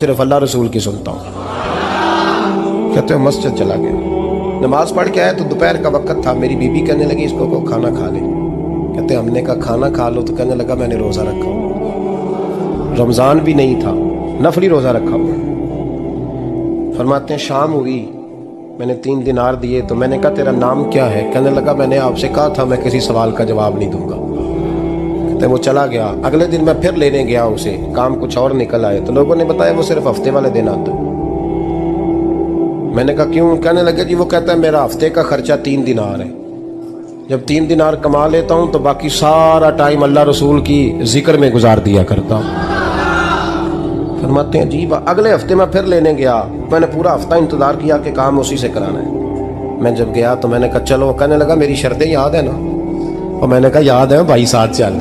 सिर्फ अल्लाह रसूल की सुनता हूँ। कहते हो मस्जिद चला गया, नमाज पढ़ के आया तो दोपहर का वक्त था। मेरी बीबी कहने लगी इसको को खाना खा ले। कहते हमने कहा खाना खा लो, तो कहने लगा मैंने रोज़ा रखा हुआ, रमज़ान भी नहीं था, नफली रोज़ा रखा हुआ। फरमाते हैं शाम हुई, मैंने 3 दिनार दिए तो मैंने कहा तेरा नाम क्या है? कहने लगा मैंने आपसे कहा था मैं किसी सवाल का जवाब नहीं दूंगा। कहते वो चला गया। अगले दिन मैं फिर लेने गया उसे, काम कुछ और निकल आए तो लोगों ने बताया वो सिर्फ हफ्ते वाले दिन आता है। मैंने कहा क्यों? कहने लगे जी वो कहता है मेरा हफ्ते का खर्चा 3 दिनार है, जब 3 दिनार कमा लेता हूँ तो बाकी सारा टाइम अल्लाह रसूल की जिक्र में गुजार दिया करता हूँ। फरमाते हैं अजीब। अगले हफ्ते मैं फिर लेने गया, मैंने पूरा हफ्ता इंतजार किया कि काम उसी से कराना है। मैं जब गया तो मैंने कहा चलो, कहने लगा मेरी शर्तें याद है ना? और मैंने कहा याद है भाई, साथ चल।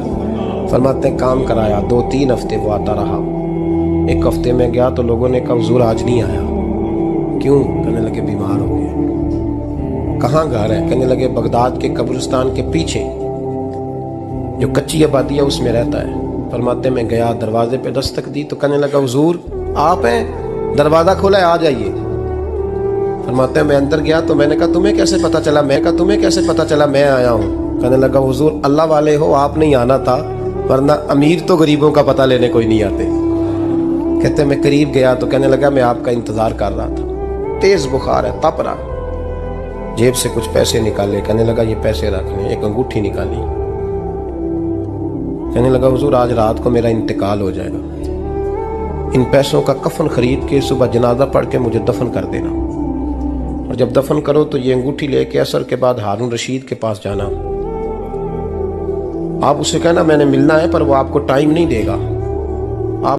फरमाते हैं काम कराया, 2-3 हफ्ते वो आता रहा। एक हफ्ते में गया तो लोगों ने कहा हुजूर आज नहीं आया। क्यों? कहने लगे बीमार हो गए। कहाँ घर है? कहने लगे बगदाद के कब्रिस्तान के पीछे जो कच्ची आबादी है उसमें रहता है। फरमाते मैं गया, दरवाजे पे दस्तक दी तो कहने लगा हुजूर आप हैं? दरवाजा खोला है, आ जाइए। फरमाते मैं अंदर गया तो मैंने कहा तुम्हें कैसे पता चला? मैं कहा तुम्हें कैसे पता चला मैं आया हूँ? कहने लगा हुजूर अल्लाह वाले हो, आप नहीं आना था, वरना अमीर तो गरीबों का पता लेने कोई नहीं आते। कहते मैं करीब गया तो कहने लगा मैं आपका इंतजार कर रहा था, तेज बुखार है, तप रहा। जेब से कुछ पैसे निकाले, कहने लगा ये पैसे रखने। एक अंगूठी निकाली, कहने लगा हुजूर आज रात को मेरा इंतकाल हो जाएगा, इन पैसों का कफन खरीद के सुबह जनाजा पढ़ के मुझे दफन कर देना, और जब दफन करो तो ये अंगूठी लेके असर के बाद हारून रशीद के पास जाना, आप उसे कहना मैंने मिलना है पर वो आपको टाइम नहीं देगा।